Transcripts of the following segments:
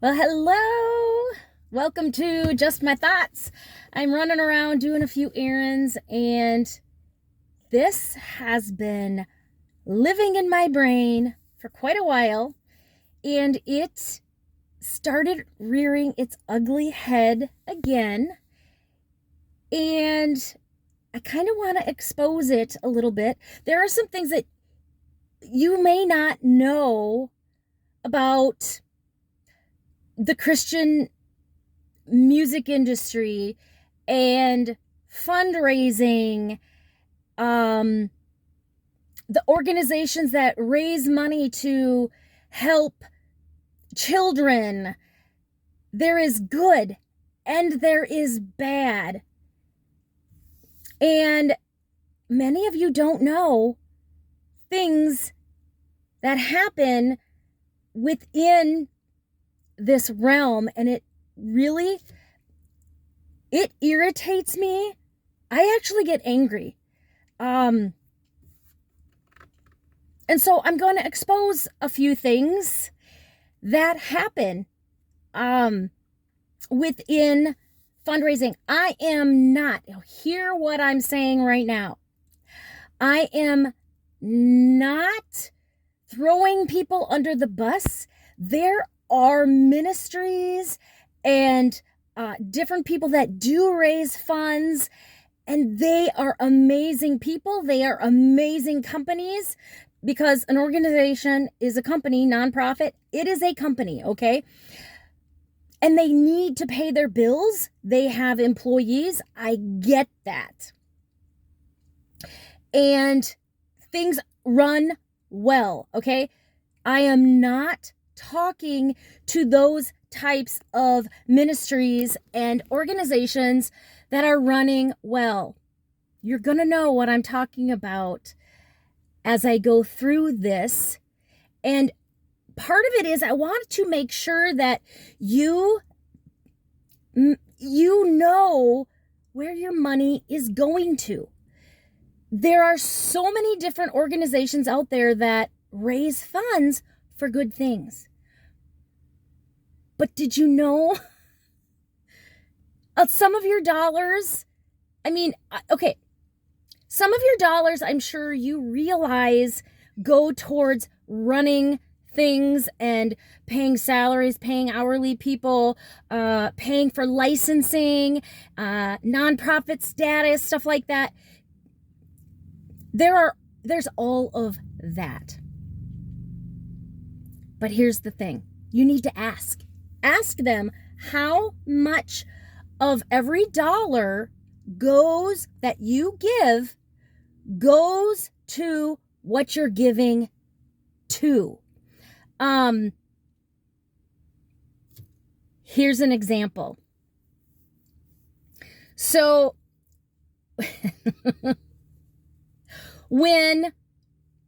Well, hello. Welcome to Just My Thoughts. I'm running around doing a few errands, and this has been living in my brain for quite a while, and it started rearing its ugly head again. And I kind of want to expose it a little bit. There are some things that you may not know about the Christian music industry and fundraising, um, the organizations that raise money to help children. There is good and there is bad. And many of you don't know things that happen within this realm, and it irritates me. I actually get angry. And so I'm going to expose a few things that happen within fundraising. I am not, hear what I'm saying right now. I am not throwing people under the bus. There are ministries and different people that do raise funds, and they are amazing people. They are amazing companies, because an organization is a company, nonprofit. It is a company, okay? And they need to pay their bills. They have employees. I get that. And things run well, okay? I am not talking to those types of ministries and organizations that are running well. You're going to know what I'm talking about as I go through this. And part of it is I want to make sure that you know where your money is going to. There are so many different organizations out there that raise funds for good things. But did you know some of your dollars, some of your dollars, I'm sure you realize, go towards running things and paying salaries, paying hourly people, paying for licensing, nonprofit status, stuff like that. There's all of that. But here's the thing. You need to ask. Ask them how much of every dollar that you give goes to what you're giving to. Here's an example. So when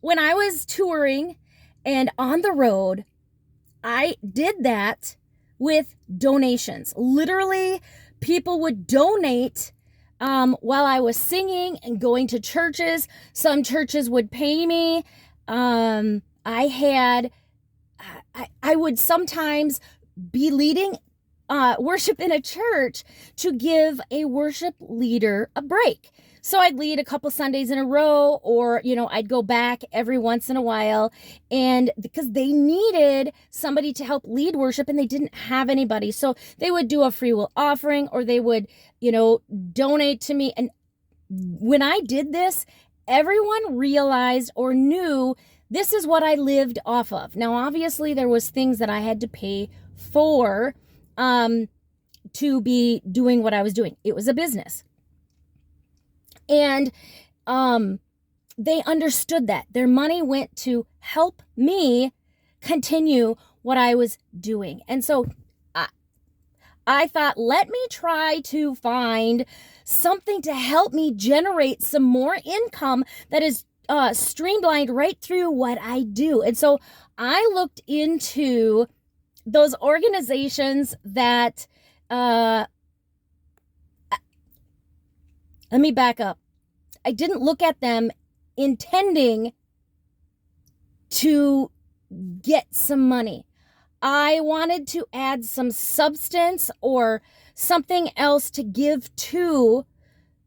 I was touring and on the road, I did that with donations. Literally, people would donate while I was singing and going to churches. Some churches would pay me. I would sometimes be leading worship in a church to give a worship leader a break. So I'd lead a couple Sundays in a row, or, I'd go back every once in a while, and because they needed somebody to help lead worship and they didn't have anybody. So they would do a free will offering, or they would, donate to me. And when I did this, everyone realized or knew this is what I lived off of. Now, obviously there was things that I had to pay for, to be doing what I was doing. It was a business. And they understood that. Their money went to help me continue what I was doing. And so I thought, let me try to find something to help me generate some more income that is streamlined right through what I do. And so I looked into those organizations that, let me back up. I didn't look at them intending to get some money. I wanted to add some substance or something else to give to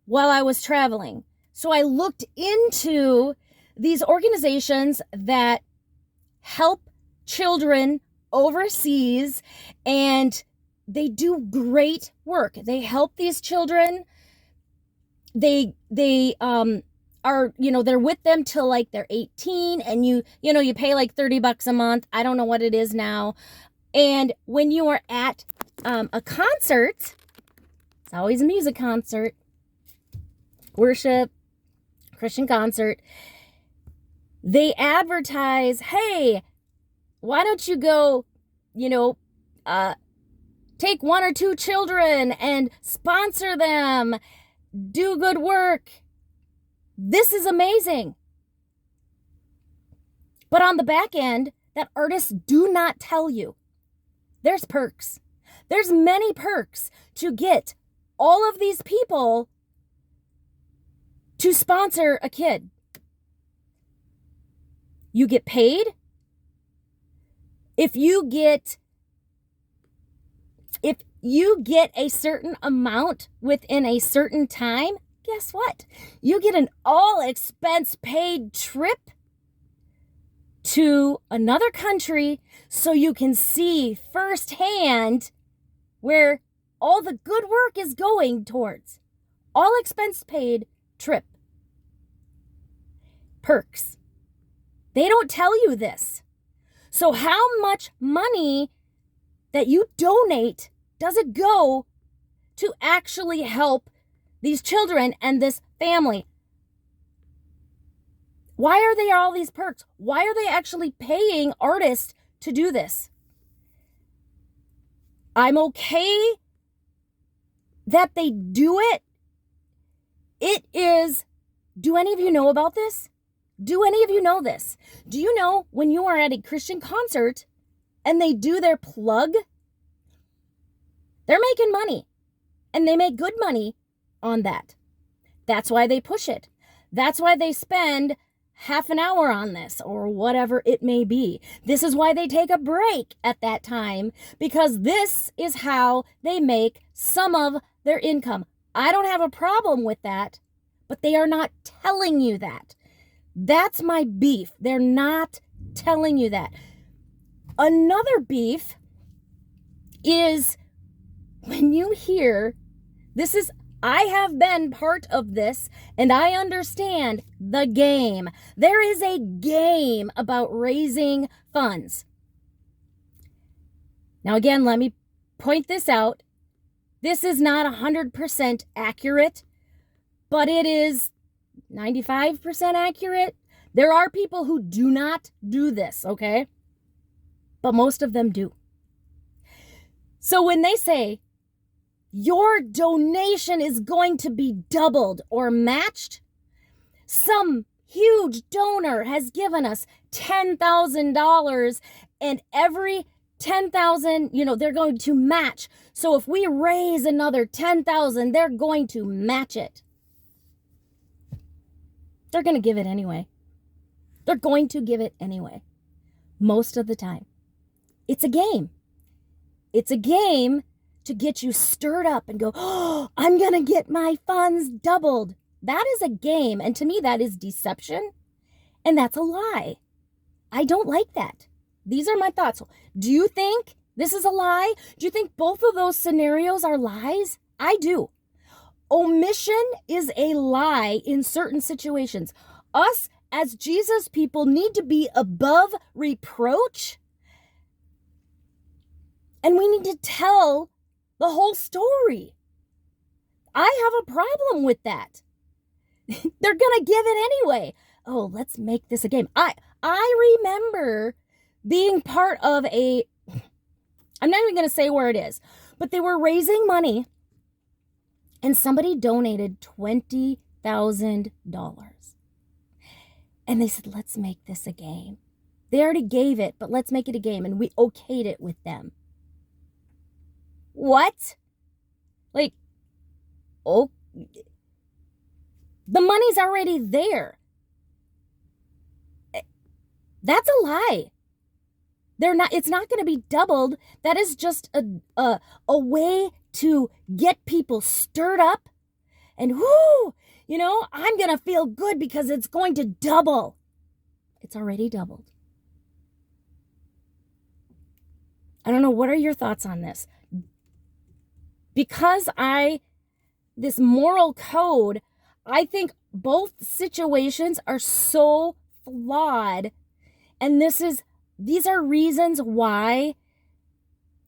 while I was traveling. So I looked into these organizations that help children overseas, and they do great work. They help these children. They are, they're with them till like they're 18, and you pay like $30 a month. I don't know what it is now. And when you are at a concert, it's always a music concert, worship, Christian concert, they advertise, hey, why don't you go, take 1 or 2 children and sponsor them, do good work. This is amazing. But on the back end, that artists do not tell you. There's perks. There's many perks to get all of these people to sponsor a kid. You get paid. If you get a certain amount within a certain time, guess what? You get an all-expense paid trip to another country so you can see firsthand where all the good work is going towards. All-expense paid trip. Perks. They don't tell you this. So how much money that you donate does it go to actually help these children and this family? Why are there all these perks? Why are they actually paying artists to do this? I'm okay that they do it. It is, do any of you know about this? Do any of you know this? Do you know when you are at a Christian concert and they do their plug, they're making money, and they make good money on that. That's why they push it. That's why they spend half an hour on this or whatever it may be. This is why they take a break at that time, because this is how they make some of their income. I don't have a problem with that, but they are not telling you that. That's my beef. They're not telling you that. Another beef is when you hear, I have been part of this, and I understand the game. There is a game about raising funds. Now, again, let me point this out. This is not 100% accurate, but it is 95% accurate. There are people who do not do this, okay? But most of them do. So when they say, your donation is going to be doubled or matched, some huge donor has given us $10,000, and every 10,000, they're going to match. So if we raise another 10,000, they're going to match it. They're going to give it anyway. They're going to give it anyway. Most of the time. It's a game. It's a game to get you stirred up and go, oh, I'm going to get my funds doubled. That is a game. And to me, that is deception. And that's a lie. I don't like that. These are my thoughts. Do you think this is a lie? Do you think both of those scenarios are lies? I do. Omission is a lie in certain situations. Us as Jesus people need to be above reproach. And we need to tell the whole story. I have a problem with that. They're going to give it anyway. Oh, let's make this a game. I remember being part of I'm not even going to say where it is, but they were raising money, and somebody donated $20,000. And they said, let's make this a game. They already gave it, but let's make it a game. And we okayed it with them. What? Oh, the money's already there. That's a lie. It's not going to be doubled. That is just a way to get people stirred up and whoo, I'm going to feel good because it's going to double. It's already doubled. I don't know. What are your thoughts on this? Because this moral code, I think both situations are so flawed. And these are reasons why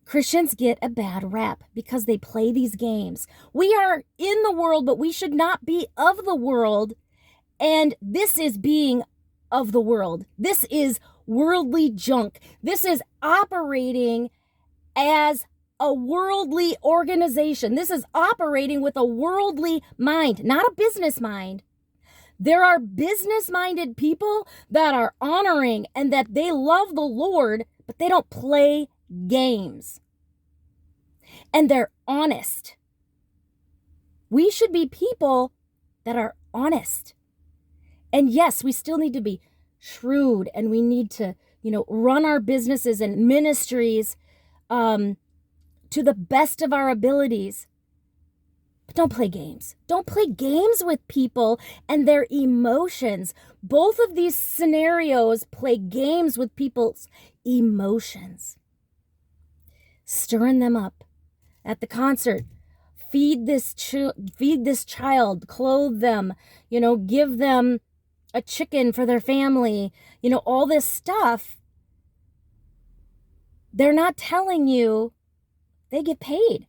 Christians get a bad rap, because they play these games. We are in the world, but we should not be of the world. And this is being of the world. This is worldly junk. This is operating as a worldly organization. This is operating with a worldly mind, not a business mind. There are business-minded people that are honoring and that they love the Lord, but they don't play games. And they're honest. We should be people that are honest. And yes, we still need to be shrewd, and we need to, run our businesses and ministries to the best of our abilities. But don't play games. Don't play games with people and their emotions. Both of these scenarios play games with people's emotions. Stirring them up at the concert. Feed this child, clothe them, give them a chicken for their family, all this stuff. They're not telling you they get paid.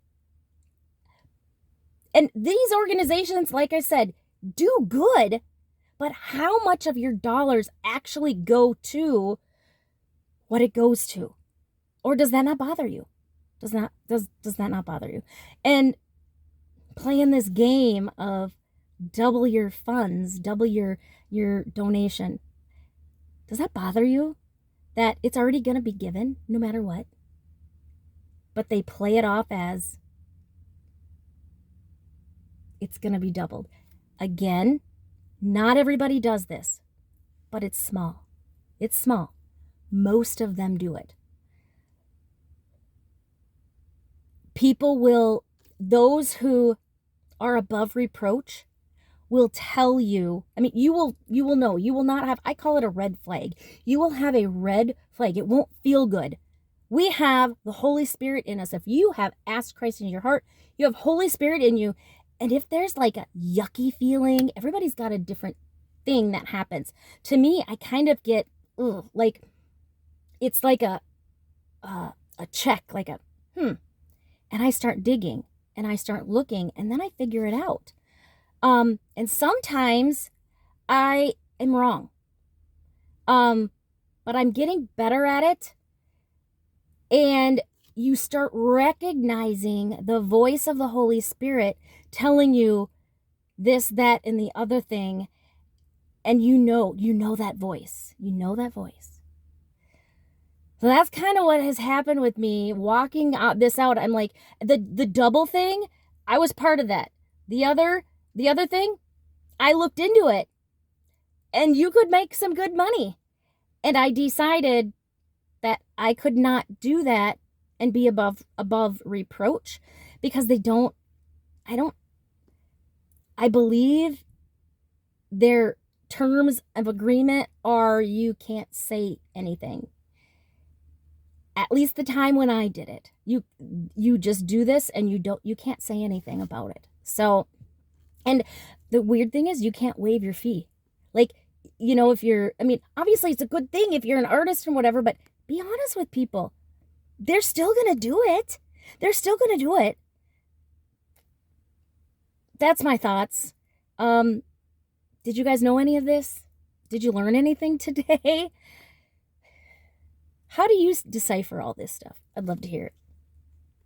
And these organizations, like I said, do good, but how much of your dollars actually go to what it goes to? Or does that not bother you? Does that not bother you? And playing this game of double your funds, double your donation, does that bother you? That it's already going to be given no matter what? But they play it off as it's going to be doubled. Again, not everybody does this, but it's small. It's small. Most of them do it. Those who are above reproach will tell you, you will know, you will not have, I call it a red flag. You will have a red flag. It won't feel good. We have the Holy Spirit in us. If you have asked Christ in your heart, you have Holy Spirit in you. And if there's like a yucky feeling, everybody's got a different thing that happens. To me, I kind of get, like, it's like a check, like and I start digging and I start looking and then I figure it out. And sometimes I am wrong. But I'm getting better at it. And you start recognizing the voice of the Holy Spirit telling you this, that, and the other thing. And you know that voice. You know that voice. So that's kind of what has happened with me walking this out. I'm like, the double thing, I was part of that. The other thing, I looked into it. And you could make some good money. And I decided that I could not do that and be above reproach, because I believe their terms of agreement are you can't say anything. At least the time when I did it. You just do this and you can't say anything about it. So, and the weird thing is you can't waive your fee. Like, if you're, obviously it's a good thing if you're an artist and whatever, but be honest with people. They're still going to do it. They're still going to do it. That's my thoughts. Did you guys know any of this? Did you learn anything today? How do you decipher all this stuff? I'd love to hear it.